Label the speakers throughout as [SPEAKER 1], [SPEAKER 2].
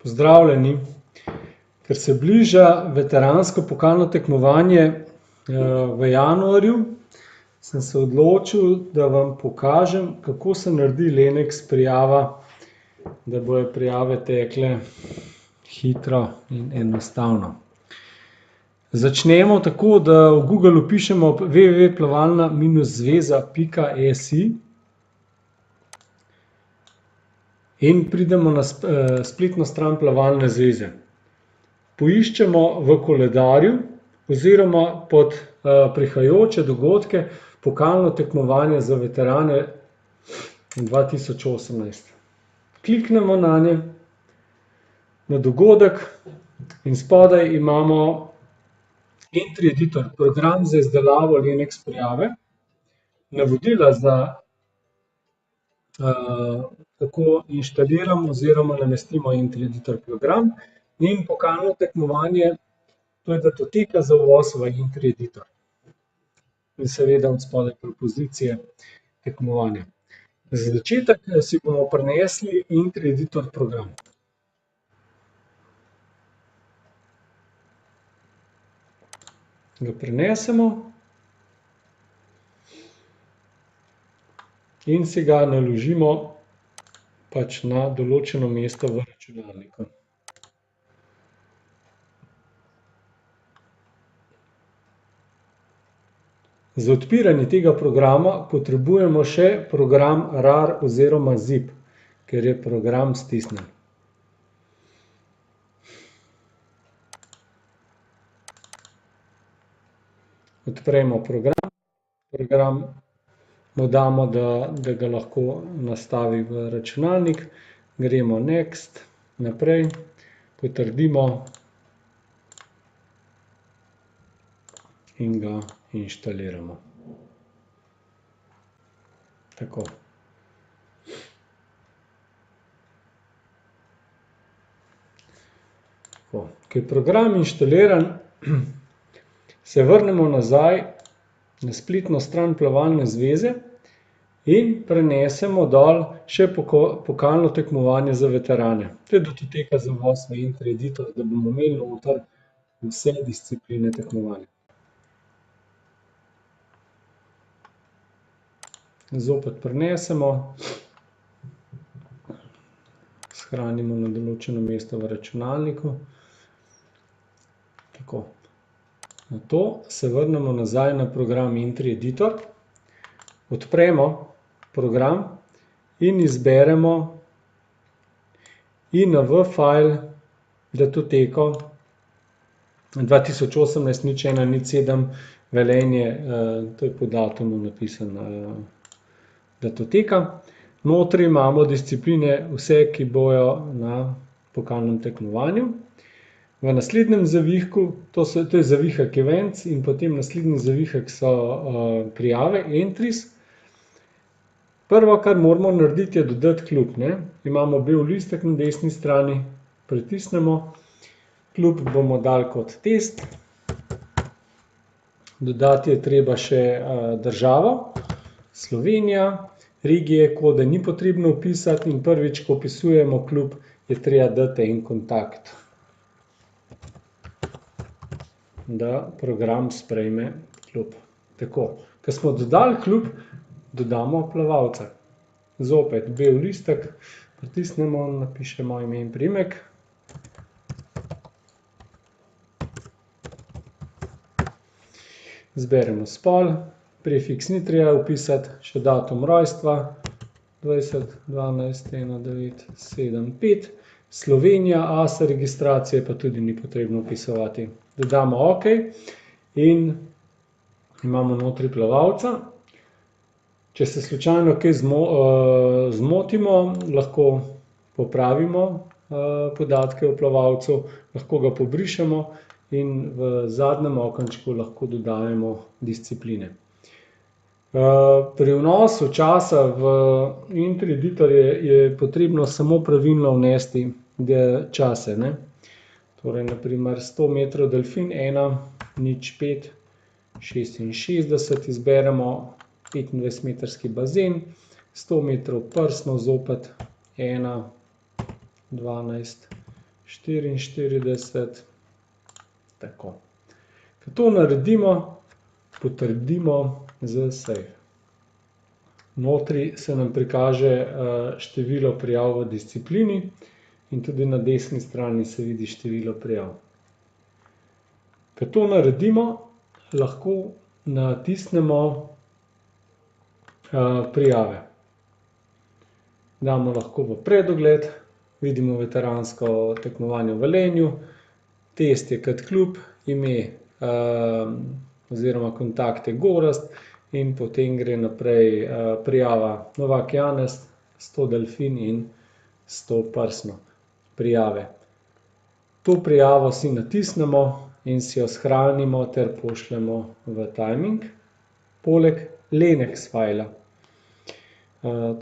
[SPEAKER 1] Pozdravljeni. Ker se bliža veteransko pokalno tekmovanje v januarju, sem se odločil, da vam pokažem, kako se naredi Lenex prijava, da bojo prijave tekle hitro in enostavno. Začnemo tako, da v Google vpišemo www.plavalna-zveza.si in pridemo na spletno stran Plavalne zveze. Poiščemo v koledarju oziroma pod prihajajoče dogodke pokalno tekmovanje za veterane 2018. Kliknemo nanje, na dogodek in spodaj imamo Entry Editor, program za izdelavo Lenex prijave, navodila za kako inštaliramo oziroma namestimo Entry Editor program in pokalno tekmovanje, to je datoteka za uvoz v Entry Editor. In seveda od spodaj propozicije tekmovanja. Za začetek si bomo prinesli Entry Editor program. Ga prinesemo in si ga naložimo pač na določeno mesto v računalniku. Za odpiranje tega programa potrebujemo še program RAR oziroma ZIP, ker je program stisnjen. Odpremo program mu damo, da ga lahko nastavi v računalnik, gremo Next, naprej, potrdimo in ga inštaliramo. Tako. Ko je program inštaliran, se vrnemo nazaj na spletno stran Plavalne zveze in prenesemo dol še pokalno tekmovanje za veterane. To je datoteka za uvoz v Entry Editor, da bomo imeli noter vse discipline tekmovanja. Zopet prenesemo, shranimo na določeno mesto v računalniku. Tako. Nato se vrnemo nazaj na program Entry Editor, odpremo program in izberemo INV file datoteko 2018-01-07 Velenje, to je po datumu napisana datoteka. Notri imamo discipline vse, ki bojo na pokalnem tekmovanju. V naslednjem zavihku, to je zavihek Events in potem naslednji zavihek so prijave, Entries. Prvo, kar moramo narediti, je dodati klub. Imamo bel listek na desni strani, pritisnemo, klub bomo dali kot test. Dodati je treba še državo, Slovenija, regije, kode ni potrebno vpisati in prvič, ko vpisujemo klub, je treba dati en kontakt, da program sprejme klub. Tako, ko smo dodali klub, dodamo plavalca. Zopet bel listek, pritisnemo, napišemo ime in priimek. Izberemo spol, prefiks ni treba vpisati, še datum rojstva 20.12.1975. Slovenija, AS registracije pa tudi ni potrebno vpisovati. Dodamo OK in imamo notri plavalca. Če se slučajno kaj zmotimo, lahko popravimo podatke o plavalcu, lahko ga pobrišemo in v zadnjem okenčku lahko dodajemo discipline. Pri vnosu časa v Entry Editor je potrebno samo pravilno vnesti čase. Torej, na primer 100 metrov delfin, 1:05:66, izberemo 25-metrski bazen, 100 metrov prsno, zopet 1:12:66. 44. Tako. Ko to naredimo, potrdimo z save. Notri se nam prikaže število prijav v disciplini in tudi na desni strani se vidi število prijav. Ko to naredimo, lahko natisnemo prijave. Damo lahko v predogled, vidimo veteransko tekmovanje v Velenju, test je Cat Klub, ime oziroma kontakt je Gorazd in potem gre naprej prijava Novak Janez, 100 delfin in 100 prsno prijave. To prijavo si natisnemo in si jo shranimo ter pošljemo v timing. Poleg Lenex fajla.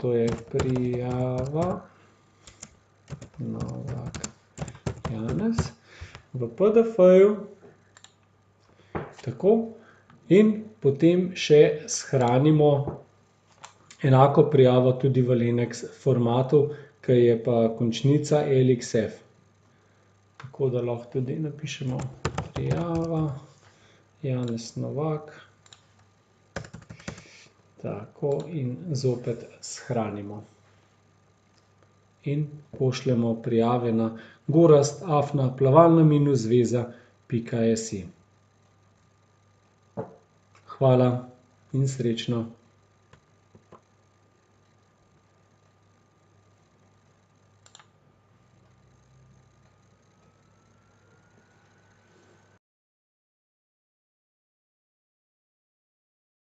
[SPEAKER 1] To je prijava Novak Janez v PDF-ju. Tako. In potem še shranimo enako prijavo tudi v Lenex formatu, ki je pa končnica LXF. Tako da lahko tudi napišemo prijava Janez Novak. Tako in zopet shranimo. In pošljemo prijave na gorazd@plavalna-zveza.si. Hvala in srečno.